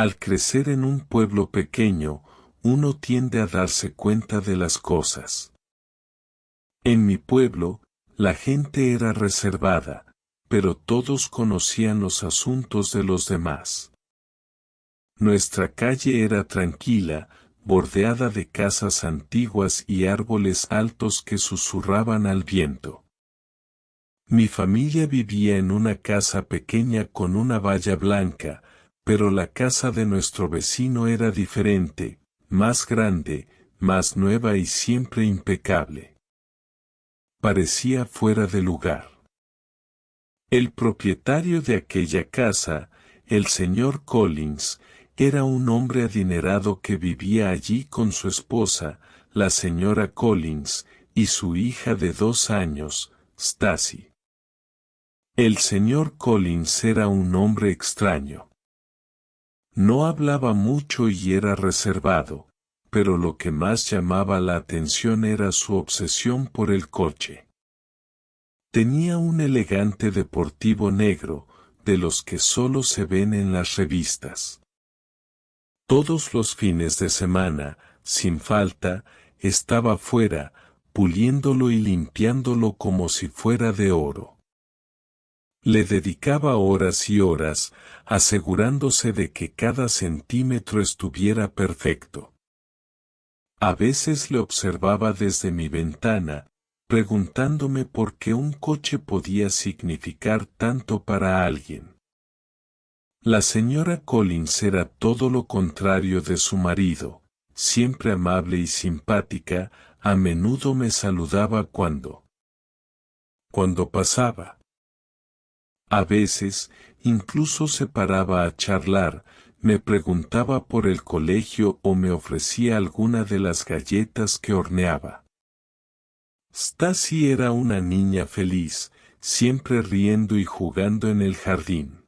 Al crecer en un pueblo pequeño, uno tiende a darse cuenta de las cosas. En mi pueblo, la gente era reservada, pero todos conocían los asuntos de los demás. Nuestra calle era tranquila, bordeada de casas antiguas y árboles altos que susurraban al viento. Mi familia vivía en una casa pequeña con una valla blanca, pero la casa de nuestro vecino era diferente, más grande, más nueva y siempre impecable. Parecía fuera de lugar. El propietario de aquella casa, el señor Collins, era un hombre adinerado que vivía allí con su esposa, la señora Collins, y su hija de 2 años, Stacy. El señor Collins era un hombre extraño. No hablaba mucho y era reservado, pero lo que más llamaba la atención era su obsesión por el coche. Tenía un elegante deportivo negro, de los que solo se ven en las revistas. Todos los fines de semana, sin falta, estaba fuera, puliéndolo y limpiándolo como si fuera de oro. Le dedicaba horas y horas, asegurándose de que cada centímetro estuviera perfecto. A veces le observaba desde mi ventana, preguntándome por qué un coche podía significar tanto para alguien. La señora Collins era todo lo contrario de su marido, siempre amable y simpática, a menudo me saludaba cuando pasaba. A veces, incluso se paraba a charlar, me preguntaba por el colegio o me ofrecía alguna de las galletas que horneaba. Stacy era una niña feliz, siempre riendo y jugando en el jardín.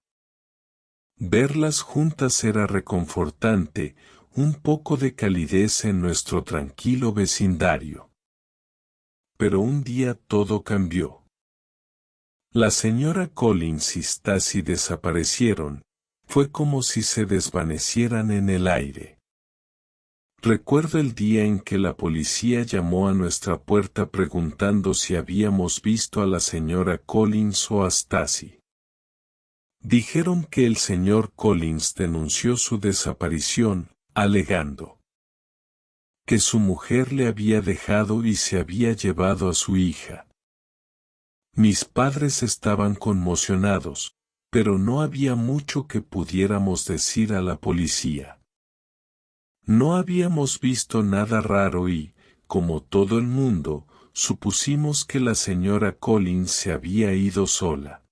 Verlas juntas era reconfortante, un poco de calidez en nuestro tranquilo vecindario. Pero un día todo cambió. La señora Collins y Stacy desaparecieron, fue como si se desvanecieran en el aire. Recuerdo el día en que la policía llamó a nuestra puerta preguntando si habíamos visto a la señora Collins o a Stacy. Dijeron que el señor Collins denunció su desaparición, alegando que su mujer le había dejado y se había llevado a su hija. Mis padres estaban conmocionados, pero no había mucho que pudiéramos decir a la policía. No habíamos visto nada raro y, como todo el mundo, supusimos que la señora Collins se había ido sola.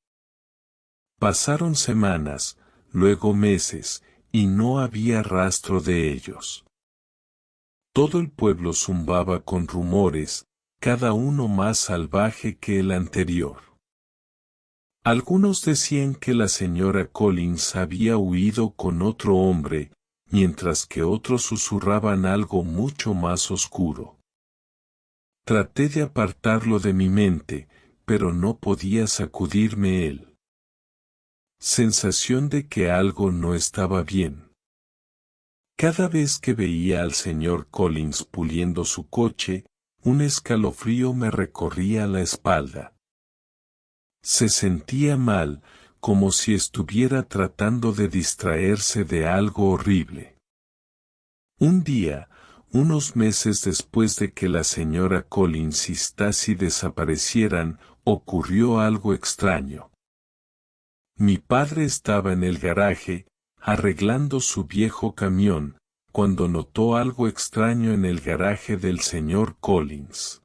Pasaron semanas, luego meses, y no había rastro de ellos. Todo el pueblo zumbaba con rumores, cada uno más salvaje que el anterior. Algunos decían que la señora Collins había huido con otro hombre, mientras que otros susurraban algo mucho más oscuro. Traté de apartarlo de mi mente, pero no podía sacudirme él. Sensación de que algo no estaba bien. Cada vez que veía al señor Collins puliendo su coche, un escalofrío me recorría la espalda. Se sentía mal, como si estuviera tratando de distraerse de algo horrible. Un día, unos meses después de que la señora Collins y Stacy desaparecieran, ocurrió algo extraño. Mi padre estaba en el garaje, arreglando su viejo camión, cuando notó algo extraño en el garaje del señor Collins.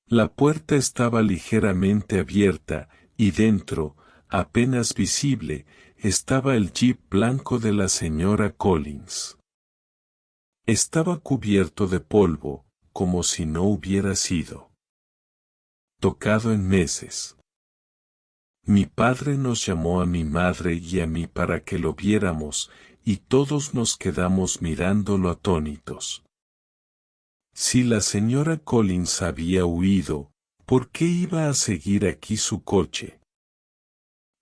La puerta estaba ligeramente abierta, y dentro, apenas visible, estaba el jeep blanco de la señora Collins. Estaba cubierto de polvo, como si no hubiera sido tocado en meses. Mi padre nos llamó a mi madre y a mí para que lo viéramos, y todos nos quedamos mirándolo atónitos. Si la señora Collins había huido, ¿por qué iba a seguir aquí su coche?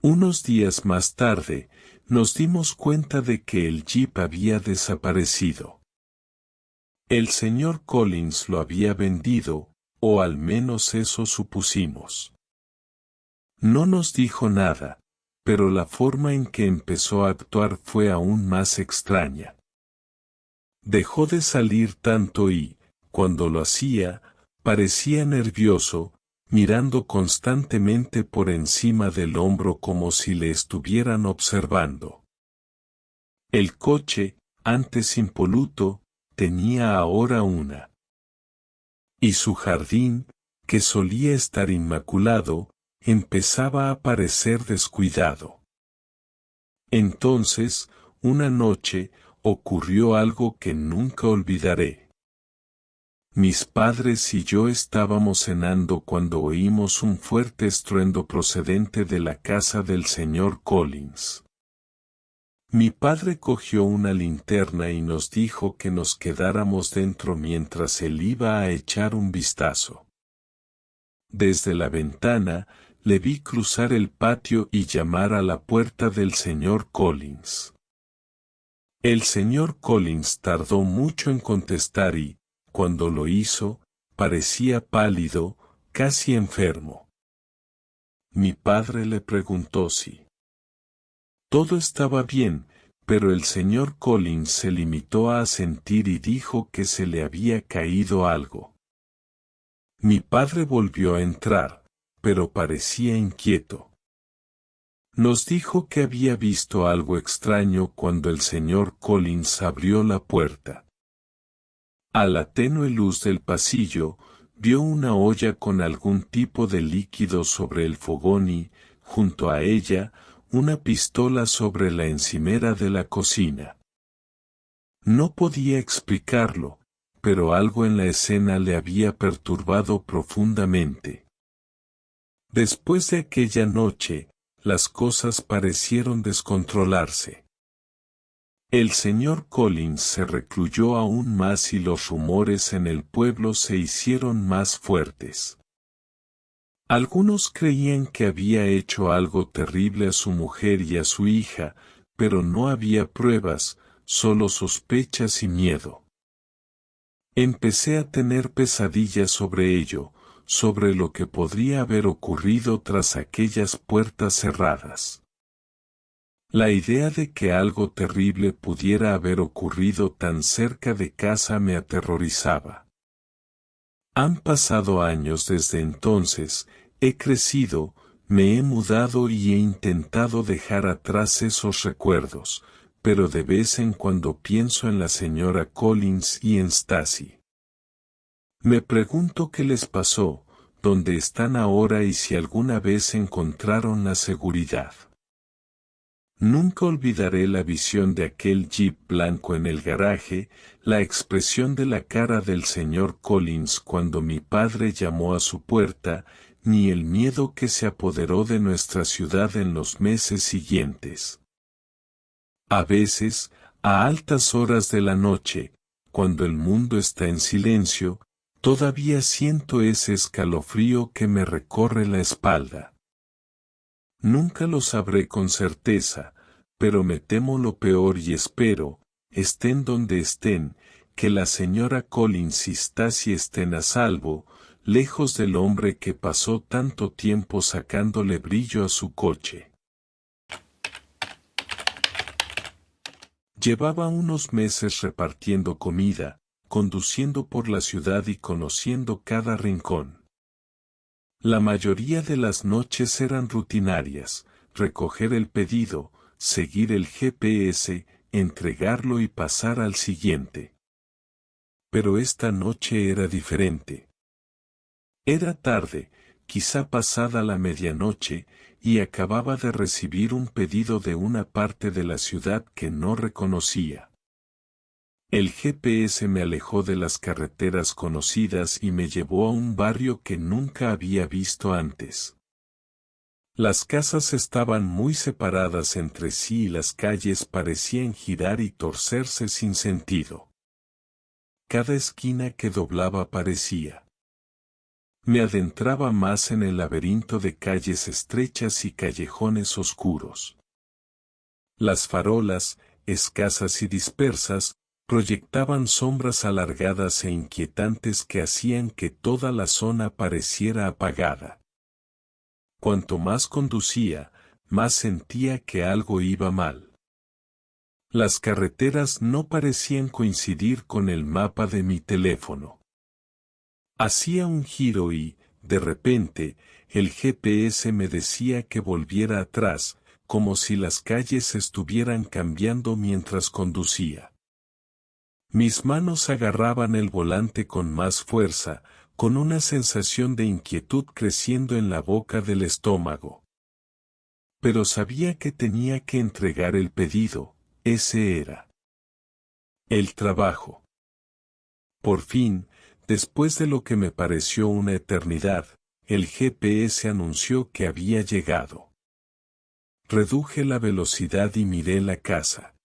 Unos días más tarde, nos dimos cuenta de que el jeep había desaparecido. El señor Collins lo había vendido, o al menos eso supusimos. No nos dijo nada, pero la forma en que empezó a actuar fue aún más extraña. Dejó de salir tanto y, cuando lo hacía, parecía nervioso, mirando constantemente por encima del hombro como si le estuvieran observando. El coche, antes impoluto, tenía ahora una. Y su jardín, que solía estar inmaculado, empezaba a parecer descuidado. Entonces, una noche, ocurrió algo que nunca olvidaré. Mis padres y yo estábamos cenando cuando oímos un fuerte estruendo procedente de la casa del señor Collins. Mi padre cogió una linterna y nos dijo que nos quedáramos dentro mientras él iba a echar un vistazo. Desde la ventana, le vi cruzar el patio y llamar a la puerta del señor Collins. El señor Collins tardó mucho en contestar y, cuando lo hizo, parecía pálido, casi enfermo. Mi padre le preguntó si todo estaba bien, pero el señor Collins se limitó a asentir y dijo que se le había caído algo. Mi padre volvió a entrar, pero parecía inquieto. Nos dijo que había visto algo extraño cuando el señor Collins abrió la puerta. A la tenue luz del pasillo, vio una olla con algún tipo de líquido sobre el fogón y, junto a ella, una pistola sobre la encimera de la cocina. No podía explicarlo, pero algo en la escena le había perturbado profundamente. Después de aquella noche, las cosas parecieron descontrolarse. El señor Collins se recluyó aún más y los rumores en el pueblo se hicieron más fuertes. Algunos creían que había hecho algo terrible a su mujer y a su hija, pero no había pruebas, solo sospechas y miedo. Empecé a tener pesadillas sobre ello, sobre lo que podría haber ocurrido tras aquellas puertas cerradas. La idea de que algo terrible pudiera haber ocurrido tan cerca de casa me aterrorizaba. Han pasado años desde entonces, he crecido, me he mudado y he intentado dejar atrás esos recuerdos, pero de vez en cuando pienso en la señora Collins y en Stacy. Me pregunto qué les pasó, dónde están ahora y si alguna vez encontraron la seguridad. Nunca olvidaré la visión de aquel jeep blanco en el garaje, la expresión de la cara del señor Collins cuando mi padre llamó a su puerta, ni el miedo que se apoderó de nuestra ciudad en los meses siguientes. A veces, a altas horas de la noche, cuando el mundo está en silencio, todavía siento ese escalofrío que me recorre la espalda. Nunca lo sabré con certeza, pero me temo lo peor y espero, estén donde estén, que la señora Collins y Stacy estén a salvo, lejos del hombre que pasó tanto tiempo sacándole brillo a su coche. Llevaba unos meses repartiendo comida, conduciendo por la ciudad y conociendo cada rincón. La mayoría de las noches eran rutinarias, recoger el pedido, seguir el GPS, entregarlo y pasar al siguiente. Pero esta noche era diferente. Era tarde, quizá pasada la medianoche, y acababa de recibir un pedido de una parte de la ciudad que no reconocía. El GPS me alejó de las carreteras conocidas y me llevó a un barrio que nunca había visto antes. Las casas estaban muy separadas entre sí y las calles parecían girar y torcerse sin sentido. Cada esquina que doblaba parecía. Me adentraba más en el laberinto de calles estrechas y callejones oscuros. Las farolas, escasas y dispersas, proyectaban sombras alargadas e inquietantes que hacían que toda la zona pareciera apagada. Cuanto más conducía, más sentía que algo iba mal. Las carreteras no parecían coincidir con el mapa de mi teléfono. Hacía un giro y, de repente, el GPS me decía que volviera atrás, como si las calles estuvieran cambiando mientras conducía. Mis manos agarraban el volante con más fuerza, con una sensación de inquietud creciendo en la boca del estómago. Pero sabía que tenía que entregar el pedido, ese era el trabajo. Por fin, después de lo que me pareció una eternidad, el GPS anunció que había llegado. Reduje la velocidad y miré la casa.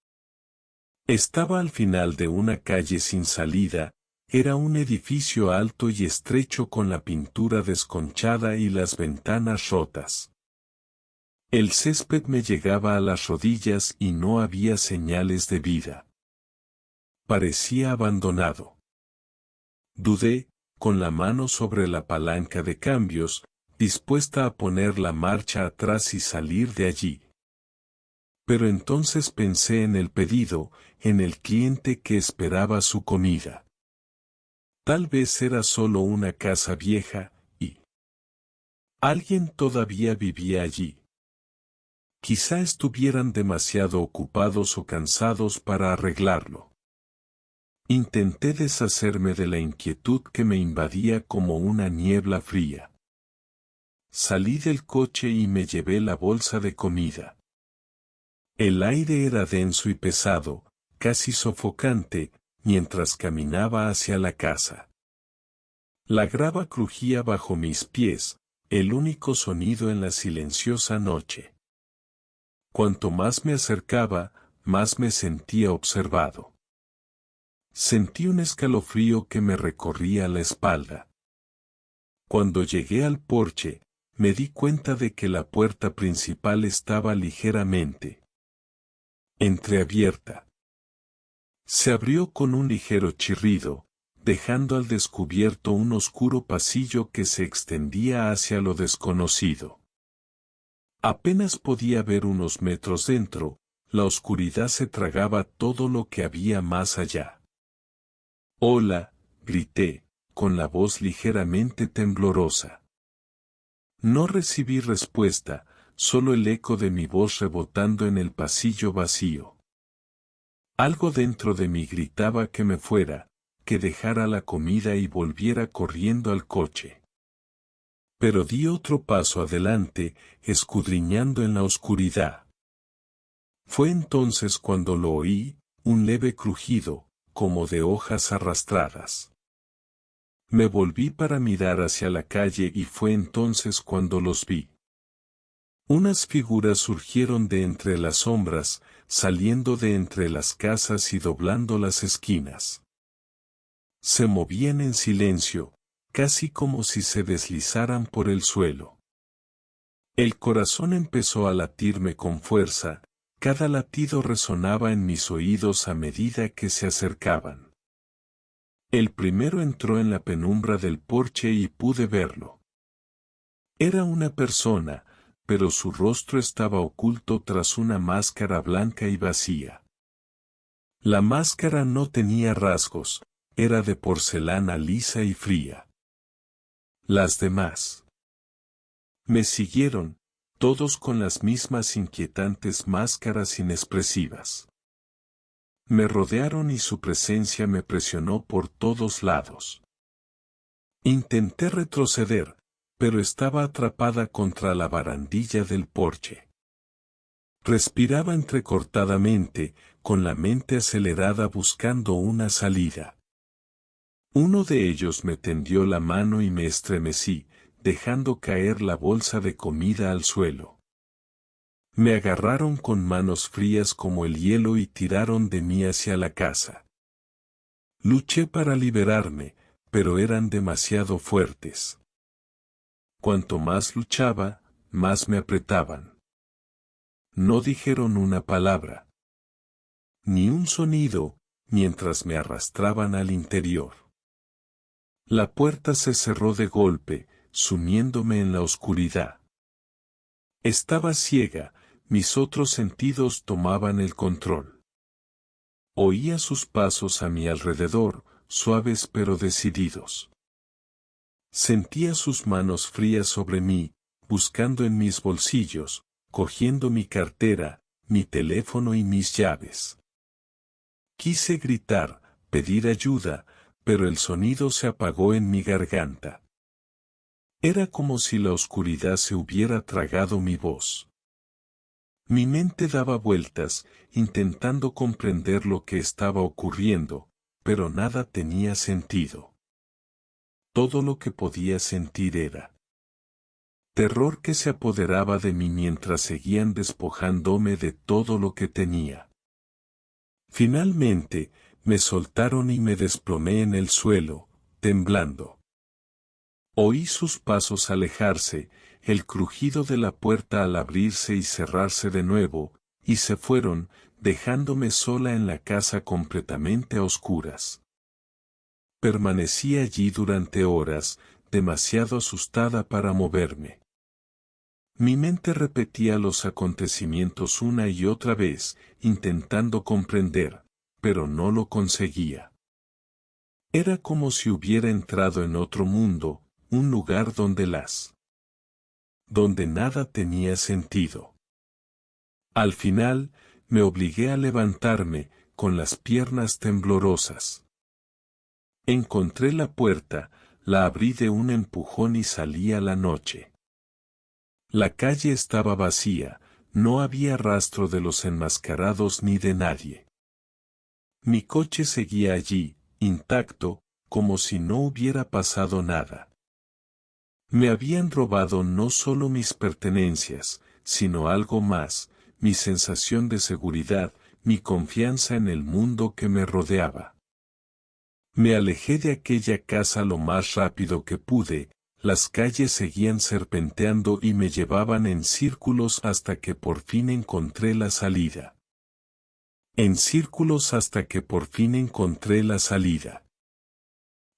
Estaba al final de una calle sin salida, era un edificio alto y estrecho con la pintura desconchada y las ventanas rotas. El césped me llegaba a las rodillas y no había señales de vida. Parecía abandonado. Dudé, con la mano sobre la palanca de cambios, dispuesta a poner la marcha atrás y salir de allí. Pero entonces pensé en el pedido, en el cliente que esperaba su comida. Tal vez era solo una casa vieja, y alguien todavía vivía allí. Quizá estuvieran demasiado ocupados o cansados para arreglarlo. Intenté deshacerme de la inquietud que me invadía como una niebla fría. Salí del coche y me llevé la bolsa de comida. El aire era denso y pesado, casi sofocante, mientras caminaba hacia la casa. La grava crujía bajo mis pies, el único sonido en la silenciosa noche. Cuanto más me acercaba, más me sentía observado. Sentí un escalofrío que me recorría la espalda. Cuando llegué al porche, me di cuenta de que la puerta principal estaba ligeramente entreabierta. Se abrió con un ligero chirrido, dejando al descubierto un oscuro pasillo que se extendía hacia lo desconocido. Apenas podía ver unos metros dentro, la oscuridad se tragaba todo lo que había más allá. «Hola», grité, con la voz ligeramente temblorosa. No recibí respuesta, solo el eco de mi voz rebotando en el pasillo vacío. Algo dentro de mí gritaba que me fuera, que dejara la comida y volviera corriendo al coche. Pero di otro paso adelante, escudriñando en la oscuridad. Fue entonces cuando lo oí, un leve crujido, como de hojas arrastradas. Me volví para mirar hacia la calle y fue entonces cuando los vi. Unas figuras surgieron de entre las sombras, saliendo de entre las casas y doblando las esquinas. Se movían en silencio, casi como si se deslizaran por el suelo. El corazón empezó a latirme con fuerza, cada latido resonaba en mis oídos a medida que se acercaban. El primero entró en la penumbra del porche y pude verlo. Era una persona, pero su rostro estaba oculto tras una máscara blanca y vacía. La máscara no tenía rasgos, era de porcelana lisa y fría. Las demás me siguieron, todos con las mismas inquietantes máscaras inexpresivas. Me rodearon y su presencia me presionó por todos lados. Intenté retroceder, pero estaba atrapada contra la barandilla del porche. Respiraba entrecortadamente, con la mente acelerada buscando una salida. Uno de ellos me tendió la mano y me estremecí, dejando caer la bolsa de comida al suelo. Me agarraron con manos frías como el hielo y tiraron de mí hacia la casa. Luché para liberarme, pero eran demasiado fuertes. Cuanto más luchaba, más me apretaban. No dijeron una palabra, ni un sonido, mientras me arrastraban al interior. La puerta se cerró de golpe, sumiéndome en la oscuridad. Estaba ciega, mis otros sentidos tomaban el control. Oía sus pasos a mi alrededor, suaves pero decididos. Sentía sus manos frías sobre mí, buscando en mis bolsillos, cogiendo mi cartera, mi teléfono y mis llaves. Quise gritar, pedir ayuda, pero el sonido se apagó en mi garganta. Era como si la oscuridad se hubiera tragado mi voz. Mi mente daba vueltas, intentando comprender lo que estaba ocurriendo, pero nada tenía sentido. Todo lo que podía sentir era terror que se apoderaba de mí mientras seguían despojándome de todo lo que tenía. Finalmente, me soltaron y me desplomé en el suelo, temblando. Oí sus pasos alejarse, el crujido de la puerta al abrirse y cerrarse de nuevo, y se fueron, dejándome sola en la casa completamente a oscuras. Permanecí allí durante horas, demasiado asustada para moverme. Mi mente repetía los acontecimientos una y otra vez, intentando comprender, pero no lo conseguía. Era como si hubiera entrado en otro mundo, un lugar donde nada tenía sentido. Al final, me obligué a levantarme, con las piernas temblorosas. Encontré la puerta, la abrí de un empujón y salí a la noche. La calle estaba vacía, no había rastro de los enmascarados ni de nadie. Mi coche seguía allí, intacto, como si no hubiera pasado nada. Me habían robado no solo mis pertenencias, sino algo más, mi sensación de seguridad, mi confianza en el mundo que me rodeaba. Me alejé de aquella casa lo más rápido que pude, las calles seguían serpenteando y me llevaban en círculos hasta que por fin encontré la salida.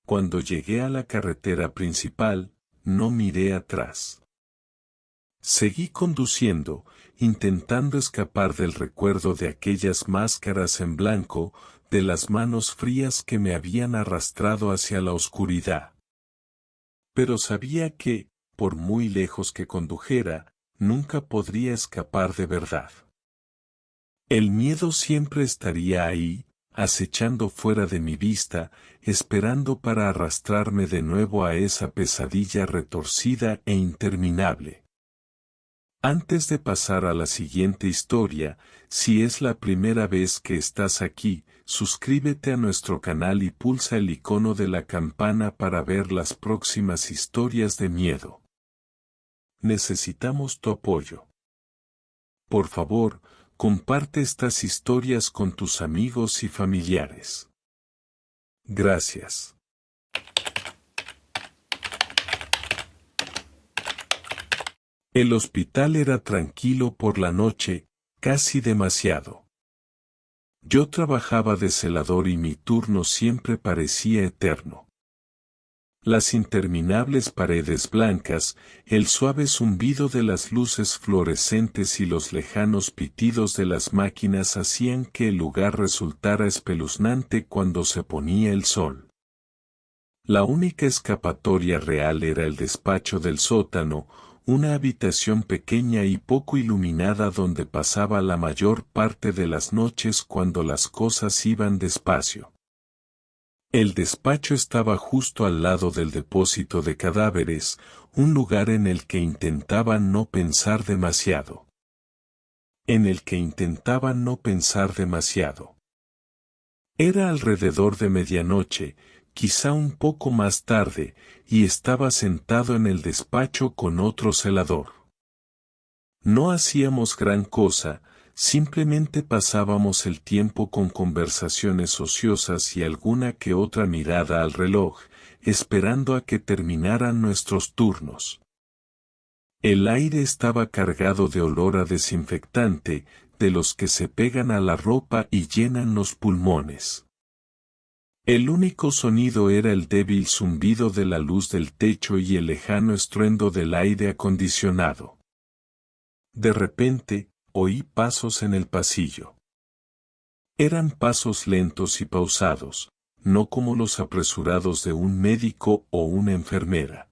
Cuando llegué a la carretera principal, no miré atrás. Seguí conduciendo, intentando escapar del recuerdo de aquellas máscaras en blanco, de las manos frías que me habían arrastrado hacia la oscuridad. Pero sabía que, por muy lejos que condujera, nunca podría escapar de verdad. El miedo siempre estaría ahí, acechando fuera de mi vista, esperando para arrastrarme de nuevo a esa pesadilla retorcida e interminable. Antes de pasar a la siguiente historia, si es la primera vez que estás aquí, suscríbete a nuestro canal y pulsa el icono de la campana para ver las próximas historias de miedo. Necesitamos tu apoyo. Por favor, comparte estas historias con tus amigos y familiares. Gracias. El hospital era tranquilo por la noche, casi demasiado. Yo trabajaba de celador y mi turno siempre parecía eterno. Las interminables paredes blancas, el suave zumbido de las luces fluorescentes y los lejanos pitidos de las máquinas hacían que el lugar resultara espeluznante cuando se ponía el sol. La única escapatoria real era el despacho del sótano, una habitación pequeña y poco iluminada donde pasaba la mayor parte de las noches cuando las cosas iban despacio. El despacho estaba justo al lado del depósito de cadáveres, un lugar en el que intentaba no pensar demasiado. Era alrededor de medianoche, quizá un poco más tarde, y estaba sentado en el despacho con otro celador. No hacíamos gran cosa, simplemente pasábamos el tiempo con conversaciones ociosas y alguna que otra mirada al reloj, esperando a que terminaran nuestros turnos. El aire estaba cargado de olor a desinfectante, de los que se pegan a la ropa y llenan los pulmones. El único sonido era el débil zumbido de la luz del techo y el lejano estruendo del aire acondicionado. De repente, oí pasos en el pasillo. Eran pasos lentos y pausados, no como los apresurados de un médico o una enfermera.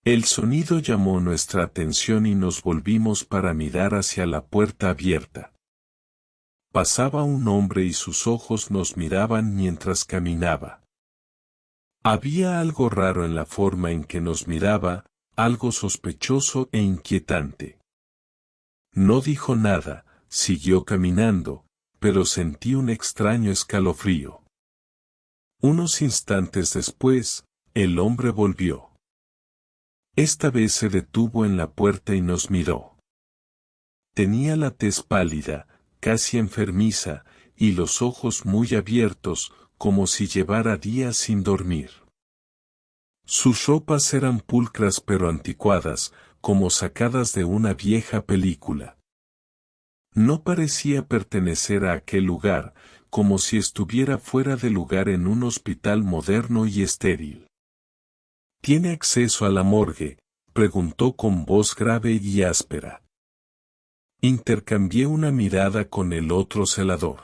El sonido llamó nuestra atención y nos volvimos para mirar hacia la puerta abierta. Pasaba un hombre y sus ojos nos miraban mientras caminaba. Había algo raro en la forma en que nos miraba, algo sospechoso e inquietante. No dijo nada, siguió caminando, pero sentí un extraño escalofrío. Unos instantes después, el hombre volvió. Esta vez se detuvo en la puerta y nos miró. Tenía la tez pálida, casi enfermiza, y los ojos muy abiertos, como si llevara días sin dormir. Sus ropas eran pulcras pero anticuadas, como sacadas de una vieja película. No parecía pertenecer a aquel lugar, como si estuviera fuera de lugar en un hospital moderno y estéril. ¿Tiene acceso a la morgue?, preguntó con voz grave y áspera. Intercambié una mirada con el otro celador.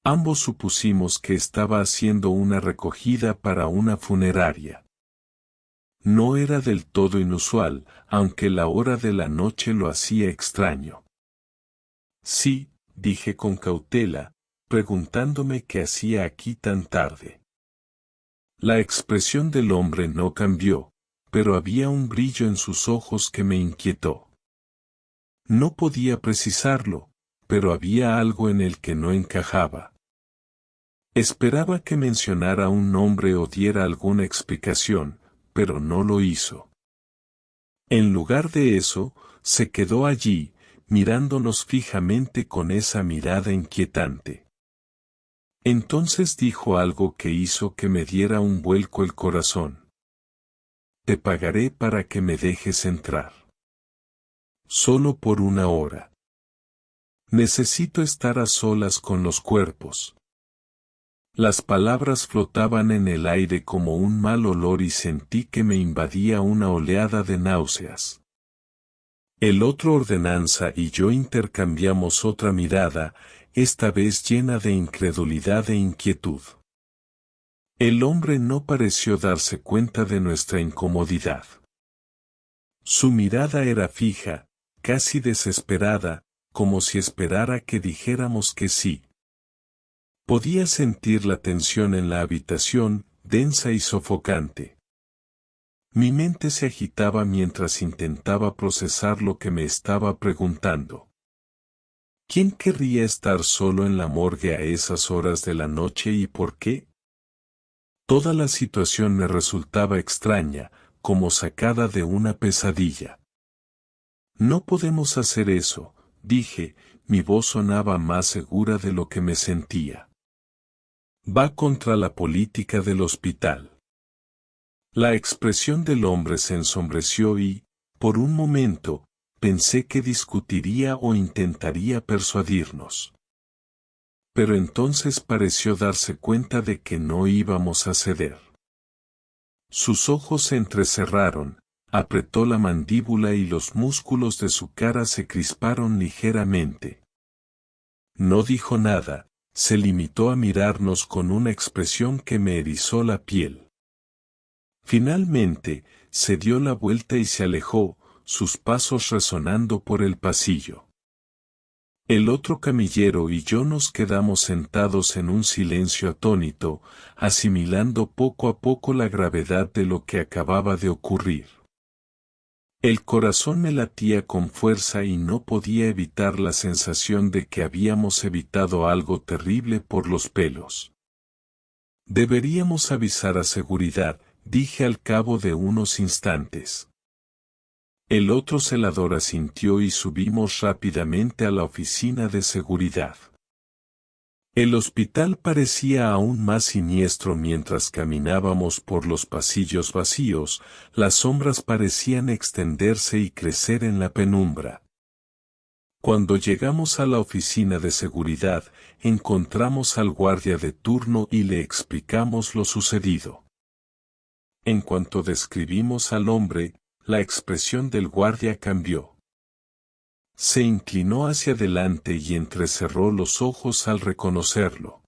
Ambos supusimos que estaba haciendo una recogida para una funeraria. No era del todo inusual, aunque la hora de la noche lo hacía extraño. Sí, dije con cautela, preguntándome qué hacía aquí tan tarde. La expresión del hombre no cambió, pero había un brillo en sus ojos que me inquietó. No podía precisarlo, pero había algo en el que no encajaba. Esperaba que mencionara un nombre o diera alguna explicación, pero no lo hizo. En lugar de eso, se quedó allí, mirándonos fijamente con esa mirada inquietante. Entonces dijo algo que hizo que me diera un vuelco el corazón. Te pagaré para que me dejes entrar. Solo por una hora. Necesito estar a solas con los cuerpos. Las palabras flotaban en el aire como un mal olor y sentí que me invadía una oleada de náuseas. El otro ordenanza y yo intercambiamos otra mirada, esta vez llena de incredulidad e inquietud. El hombre no pareció darse cuenta de nuestra incomodidad. Su mirada era fija, casi desesperada, como si esperara que dijéramos que sí. Podía sentir la tensión en la habitación, densa y sofocante. Mi mente se agitaba mientras intentaba procesar lo que me estaba preguntando. ¿Quién querría estar solo en la morgue a esas horas de la noche y por qué? Toda la situación me resultaba extraña, como sacada de una pesadilla. No podemos hacer eso, dije, mi voz sonaba más segura de lo que me sentía. Va contra la política del hospital. La expresión del hombre se ensombreció y, por un momento, pensé que discutiría o intentaría persuadirnos. Pero entonces pareció darse cuenta de que no íbamos a ceder. Sus ojos se entrecerraron, apretó la mandíbula y los músculos de su cara se crisparon ligeramente. No dijo nada, se limitó a mirarnos con una expresión que me erizó la piel. Finalmente, se dio la vuelta y se alejó, sus pasos resonando por el pasillo. El otro camillero y yo nos quedamos sentados en un silencio atónito, asimilando poco a poco la gravedad de lo que acababa de ocurrir. El corazón me latía con fuerza y no podía evitar la sensación de que habíamos evitado algo terrible por los pelos. Deberíamos avisar a seguridad, dije al cabo de unos instantes. El otro celador asintió y subimos rápidamente a la oficina de seguridad. El hospital parecía aún más siniestro mientras caminábamos por los pasillos vacíos, las sombras parecían extenderse y crecer en la penumbra. Cuando llegamos a la oficina de seguridad, encontramos al guardia de turno y le explicamos lo sucedido. En cuanto describimos al hombre, la expresión del guardia cambió. Se inclinó hacia adelante y entrecerró los ojos al reconocerlo.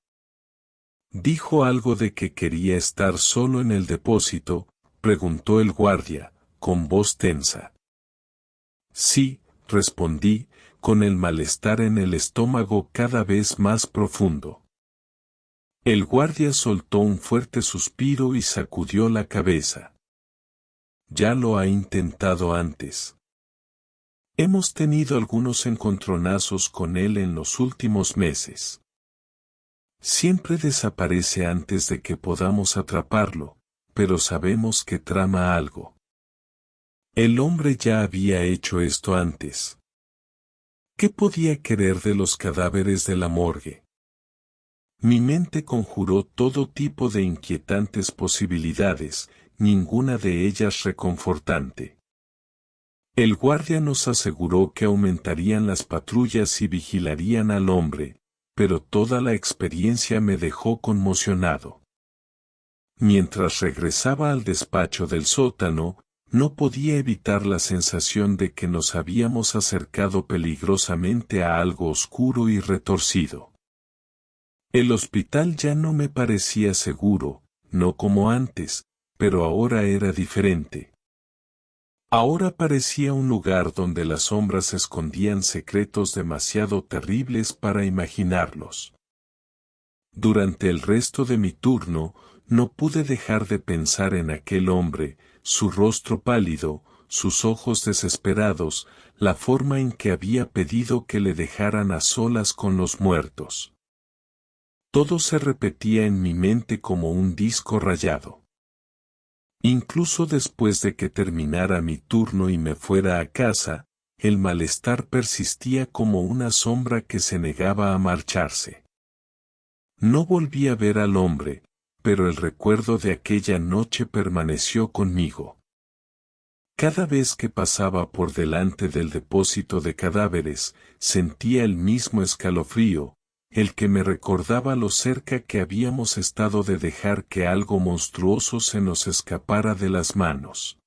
¿Dijo algo de que quería estar solo en el depósito?, preguntó el guardia, con voz tensa. Sí, respondí, con el malestar en el estómago cada vez más profundo. El guardia soltó un fuerte suspiro y sacudió la cabeza. Ya lo ha intentado antes. Hemos tenido algunos encontronazos con él en los últimos meses. Siempre desaparece antes de que podamos atraparlo, pero sabemos que trama algo. El hombre ya había hecho esto antes. ¿Qué podía querer de los cadáveres de la morgue? Mi mente conjuró todo tipo de inquietantes posibilidades, ninguna de ellas reconfortante. El guardia nos aseguró que aumentarían las patrullas y vigilarían al hombre, pero toda la experiencia me dejó conmocionado. Mientras regresaba al despacho del sótano, no podía evitar la sensación de que nos habíamos acercado peligrosamente a algo oscuro y retorcido. El hospital ya no me parecía seguro, no como antes, pero ahora era diferente. Ahora parecía un lugar donde las sombras escondían secretos demasiado terribles para imaginarlos. Durante el resto de mi turno, no pude dejar de pensar en aquel hombre, su rostro pálido, sus ojos desesperados, la forma en que había pedido que le dejaran a solas con los muertos. Todo se repetía en mi mente como un disco rayado. Incluso después de que terminara mi turno y me fuera a casa, el malestar persistía como una sombra que se negaba a marcharse. No volví a ver al hombre, pero el recuerdo de aquella noche permaneció conmigo. Cada vez que pasaba por delante del depósito de cadáveres, sentía el mismo escalofrío, el que me recordaba lo cerca que habíamos estado de dejar que algo monstruoso se nos escapara de las manos.